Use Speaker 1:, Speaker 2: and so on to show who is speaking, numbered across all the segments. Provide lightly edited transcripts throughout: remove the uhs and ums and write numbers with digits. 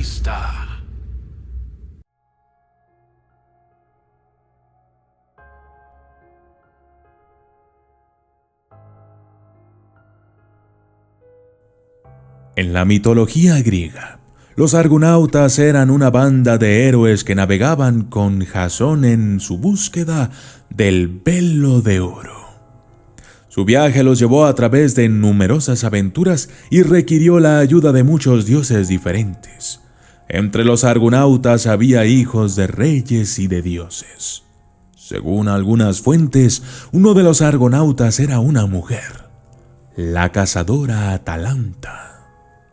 Speaker 1: vista.
Speaker 2: En la mitología griega, los argonautas eran una banda de héroes que navegaban con Jasón en su búsqueda del velo de oro. Su viaje los llevó a través de numerosas aventuras y requirió la ayuda de muchos dioses diferentes. Entre los argonautas había hijos de reyes y de dioses. Según algunas fuentes, uno de los argonautas era una mujer, la cazadora Atalanta.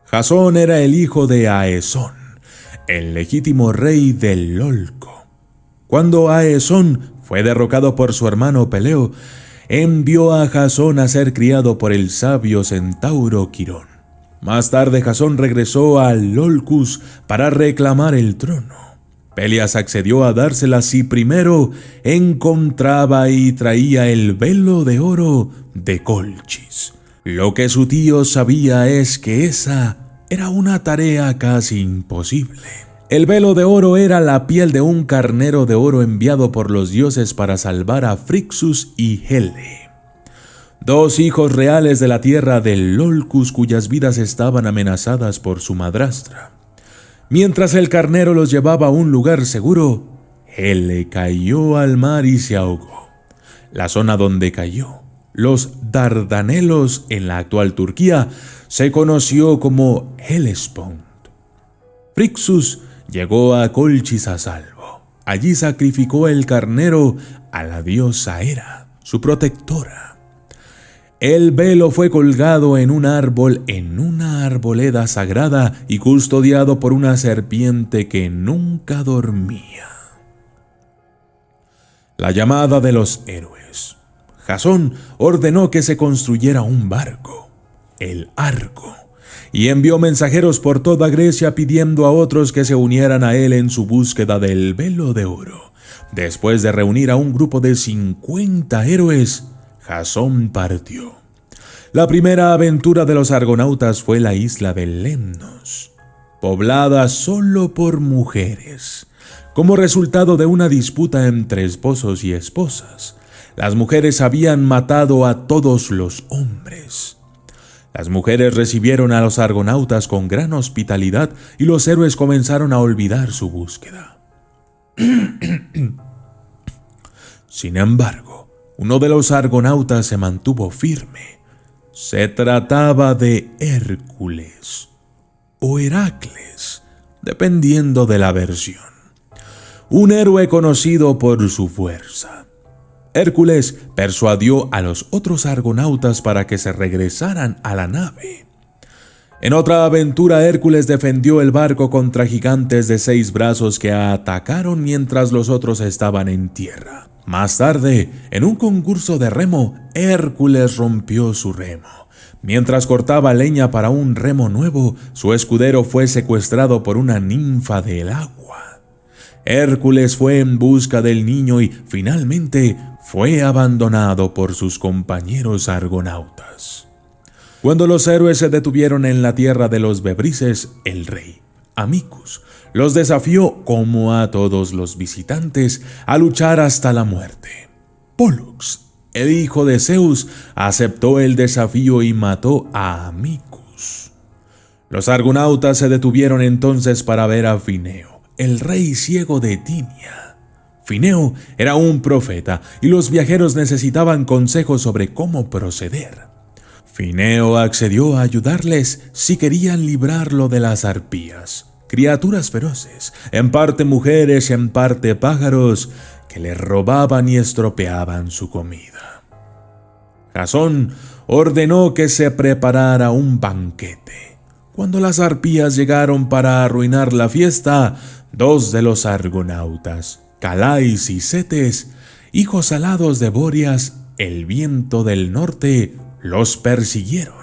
Speaker 2: Jasón era el hijo de Aesón, el legítimo rey del Lolco. Cuando Aesón fue derrocado por su hermano Peleo, envió a Jasón a ser criado por el sabio centauro Quirón. Más tarde Jasón regresó al Lolcus para reclamar el trono. Pelias accedió a dársela si primero encontraba y traía el velo de oro de Colchis. Lo que su tío sabía es que esa era una tarea casi imposible. El velo de oro era la piel de un carnero de oro enviado por los dioses para salvar a Frixus y Hele, dos hijos reales de la tierra del Lolcus cuyas vidas estaban amenazadas por su madrastra. Mientras el carnero los llevaba a un lugar seguro, Hele cayó al mar y se ahogó. La zona donde cayó, los Dardanelos en la actual Turquía, se conoció como Hellespont. Frixus llegó a Colchis a salvo. Allí sacrificó el carnero a la diosa Hera, su protectora. El velo fue colgado en un árbol en una arboleda sagrada y custodiado por una serpiente que nunca dormía. La llamada de los héroes. Jasón ordenó que se construyera un barco, el Argo, y envió mensajeros por toda Grecia pidiendo a otros que se unieran a él en su búsqueda del velo de oro. Después de reunir a un grupo de 50 héroes, Jasón partió. La primera aventura de los argonautas fue la isla de Lemnos, poblada solo por mujeres. Como resultado de una disputa entre esposos y esposas, las mujeres habían matado a todos los hombres. Las mujeres recibieron a los argonautas con gran hospitalidad y los héroes comenzaron a olvidar su búsqueda. Sin embargo, uno de los argonautas se mantuvo firme. Se trataba de Hércules o Heracles, dependiendo de la versión. Un héroe conocido por su fuerza. Hércules persuadió a los otros argonautas para que se regresaran a la nave. En otra aventura, Hércules defendió el barco contra gigantes de 6 brazos que atacaron mientras los otros estaban en tierra. Más tarde, en un concurso de remo, Hércules rompió su remo. Mientras cortaba leña para un remo nuevo, su escudero fue secuestrado por una ninfa del agua. Hércules fue en busca del niño y finalmente fue abandonado por sus compañeros argonautas. Cuando los héroes se detuvieron en la tierra de los Bebrices, el rey, Amicus, los desafió, como a todos los visitantes, a luchar hasta la muerte. Pólux, el hijo de Zeus, aceptó el desafío y mató a Amicus. Los argonautas se detuvieron entonces para ver a Fineo, el rey ciego de Tinia. Fineo era un profeta y los viajeros necesitaban consejos sobre cómo proceder. Fineo accedió a ayudarles si querían librarlo de las arpías, criaturas feroces, en parte mujeres y en parte pájaros, que le robaban y estropeaban su comida. Jasón ordenó que se preparara un banquete. Cuando las arpías llegaron para arruinar la fiesta, 2 de los argonautas, Calais y Cetes, hijos alados de Bóreas, el viento del norte, los persiguieron.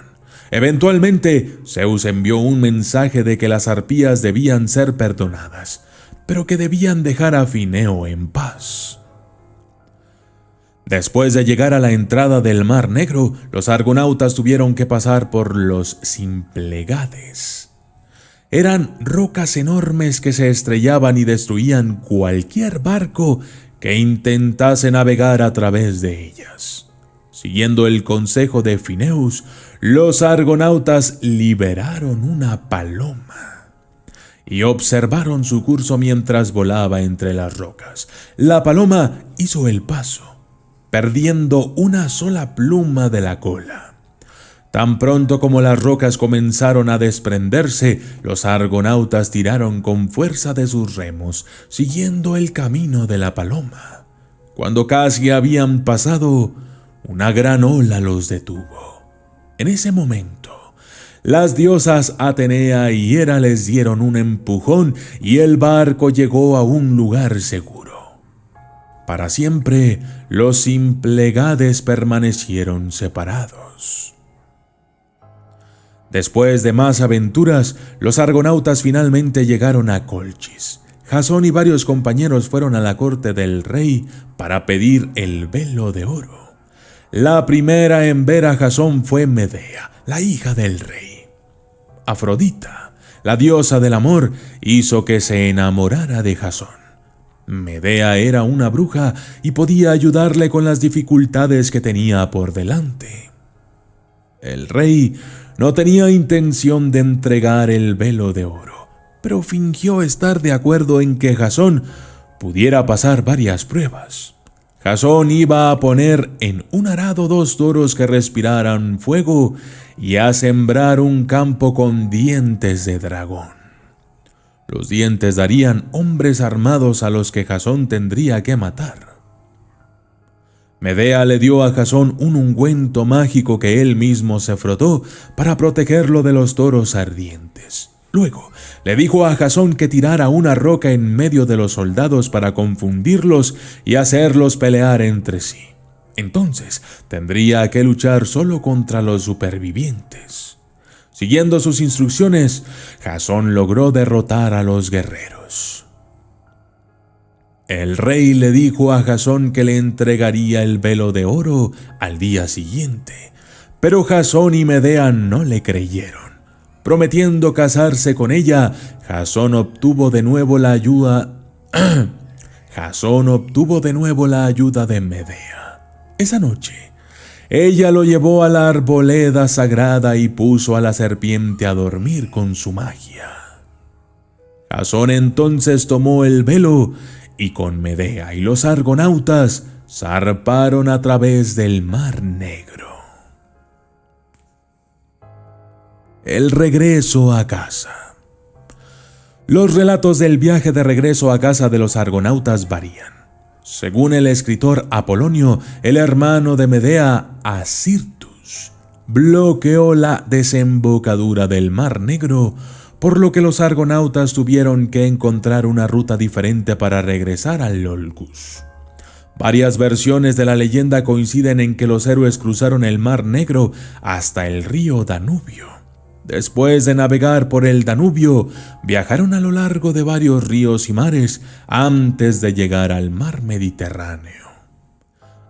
Speaker 2: Eventualmente, Zeus envió un mensaje de que las arpías debían ser perdonadas, pero que debían dejar a Fineo en paz. Después de llegar a la entrada del Mar Negro, los argonautas tuvieron que pasar por los Symplegades. Eran rocas enormes que se estrellaban y destruían cualquier barco que intentase navegar a través de ellas. Siguiendo el consejo de Fineus, los argonautas liberaron una paloma y observaron su curso mientras volaba entre las rocas. La paloma hizo el paso, perdiendo una sola pluma de la cola. Tan pronto como las rocas comenzaron a desprenderse, los argonautas tiraron con fuerza de sus remos, siguiendo el camino de la paloma. Cuando casi habían pasado, una gran ola los detuvo. En ese momento, las diosas Atenea y Hera les dieron un empujón y el barco llegó a un lugar seguro. Para siempre, los Symplegades permanecieron separados. Después de más aventuras, los argonautas finalmente llegaron a Colchis. Jasón y varios compañeros fueron a la corte del rey para pedir el velo de oro. La primera en ver a Jasón fue Medea, la hija del rey. Afrodita, la diosa del amor, hizo que se enamorara de Jasón. Medea era una bruja y podía ayudarle con las dificultades que tenía por delante. El rey no tenía intención de entregar el velo de oro, pero fingió estar de acuerdo en que Jasón pudiera pasar varias pruebas. Jasón iba a poner en un arado 2 toros que respiraran fuego y a sembrar un campo con dientes de dragón. Los dientes darían hombres armados a los que Jasón tendría que matar. Medea le dio a Jasón un ungüento mágico que él mismo se frotó para protegerlo de los toros ardientes. Luego le dijo a Jasón que tirara una roca en medio de los soldados para confundirlos y hacerlos pelear entre sí. Entonces tendría que luchar solo contra los supervivientes. Siguiendo sus instrucciones, Jasón logró derrotar a los guerreros. El rey le dijo a Jasón que le entregaría el velo de oro al día siguiente, pero Jasón y Medea no le creyeron. Prometiendo casarse con ella, Jasón obtuvo de nuevo la ayuda de Medea. Esa noche, ella lo llevó a la arboleda sagrada y puso a la serpiente a dormir con su magia. Jasón entonces tomó el velo y con Medea y los argonautas zarparon a través del Mar Negro. El regreso a casa. Los relatos del viaje de regreso a casa de los argonautas varían. Según el escritor Apolonio, el hermano de Medea, Acirtus, bloqueó la desembocadura del Mar Negro, por lo que los argonautas tuvieron que encontrar una ruta diferente para regresar al Olcus. Varias versiones de la leyenda coinciden en que los héroes cruzaron el Mar Negro hasta el río Danubio. Después de navegar por el Danubio, viajaron a lo largo de varios ríos y mares antes de llegar al mar Mediterráneo.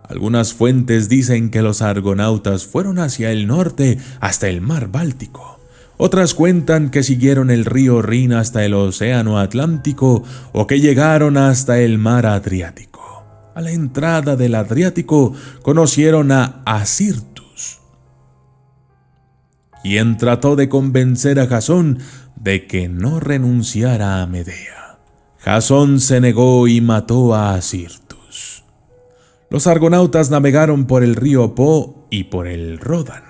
Speaker 2: Algunas fuentes dicen que los argonautas fueron hacia el norte hasta el mar Báltico. Otras cuentan que siguieron el río Rin hasta el océano Atlántico o que llegaron hasta el mar Adriático. A la entrada del Adriático conocieron a Acirtus, quien trató de convencer a Jasón de que no renunciara a Medea. Jasón se negó y mató a Acirtus. Los argonautas navegaron por el río Po y por el Ródano.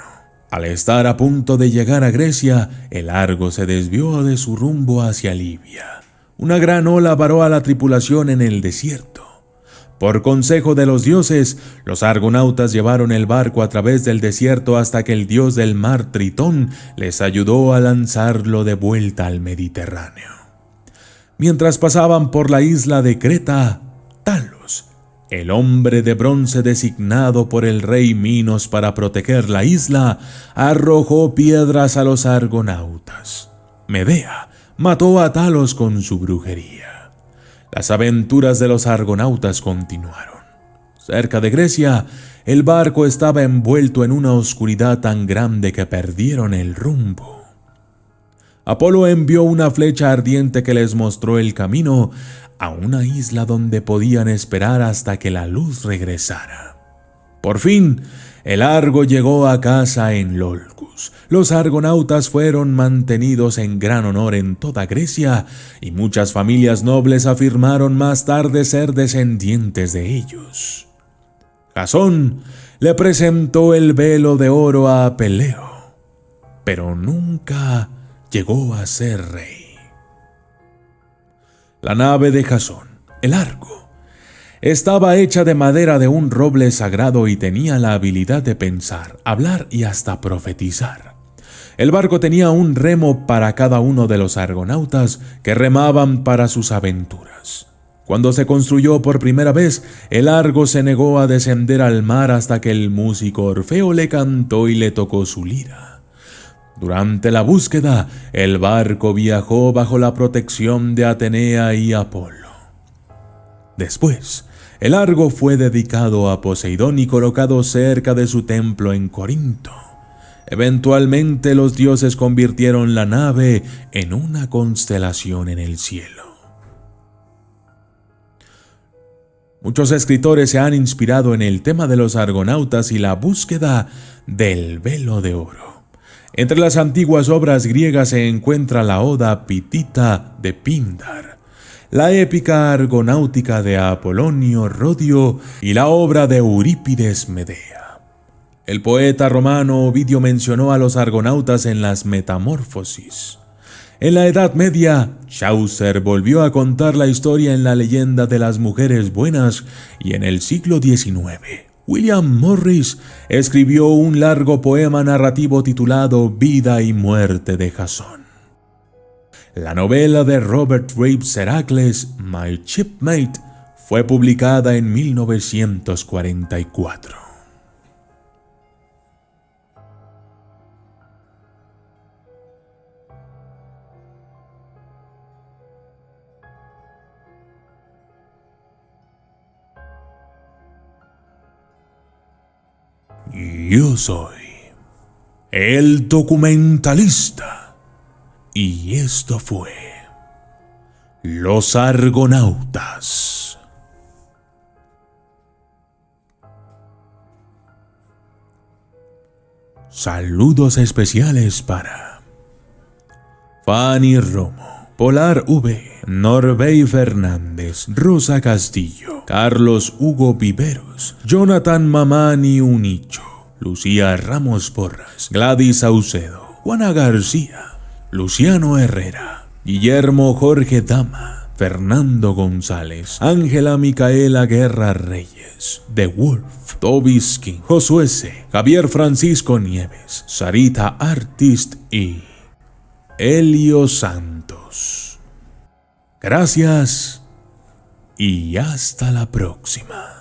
Speaker 2: Al estar a punto de llegar a Grecia, el Argo se desvió de su rumbo hacia Libia. Una gran ola varó a la tripulación en el desierto. Por consejo de los dioses, los argonautas llevaron el barco a través del desierto hasta que el dios del mar Tritón les ayudó a lanzarlo de vuelta al Mediterráneo. Mientras pasaban por la isla de Creta, Talos, el hombre de bronce designado por el rey Minos para proteger la isla, arrojó piedras a los argonautas. Medea mató a Talos con su brujería. Las aventuras de los argonautas continuaron. Cerca de Grecia, el barco estaba envuelto en una oscuridad tan grande que perdieron el rumbo. Apolo envió una flecha ardiente que les mostró el camino a una isla donde podían esperar hasta que la luz regresara. Por fin, el Argo llegó a casa en Lolcus. Los argonautas fueron mantenidos en gran honor en toda Grecia y muchas familias nobles afirmaron más tarde ser descendientes de ellos. Jasón le presentó el velo de oro a Peleo, pero nunca llegó a ser rey. La nave de Jasón, el Argo, estaba hecha de madera de un roble sagrado y tenía la habilidad de pensar, hablar y hasta profetizar. El barco tenía un remo para cada uno de los argonautas que remaban para sus aventuras. Cuando se construyó por primera vez, el Argo se negó a descender al mar hasta que el músico Orfeo le cantó y le tocó su lira. Durante la búsqueda, el barco viajó bajo la protección de Atenea y Apolo. Después, el Argo fue dedicado a Poseidón y colocado cerca de su templo en Corinto. Eventualmente los dioses convirtieron la nave en una constelación en el cielo. Muchos escritores se han inspirado en el tema de los argonautas y la búsqueda del velo de oro. Entre las antiguas obras griegas se encuentra la Oda Pitita de Píndar, la épica argonáutica de Apolonio Rodio y la obra de Eurípides Medea. El poeta romano Ovidio mencionó a los argonautas en las Metamorfosis. En la Edad Media, Chaucer volvió a contar la historia en la leyenda de las mujeres buenas y en el siglo XIX, William Morris escribió un largo poema narrativo titulado Vida y muerte de Jasón. La novela de Robert Graves Heracles, My Shipmate, fue publicada en 1944. Yo soy el documentalista y esto fue Los Argonautas. Saludos especiales para Fanny Romo, Polar V, Norbey Fernández, Rosa Castillo, Carlos Hugo Viveros, Jonathan Mamani Unicho, Lucía Ramos Porras, Gladys Saucedo, Juana García, Luciano Herrera, Guillermo Jorge Dama, Fernando González, Ángela Micaela Guerra Reyes, The Wolf, Toby Skin, Josué C., Javier Francisco Nieves, Sarita Artist y Elio Santos. Gracias y hasta la próxima.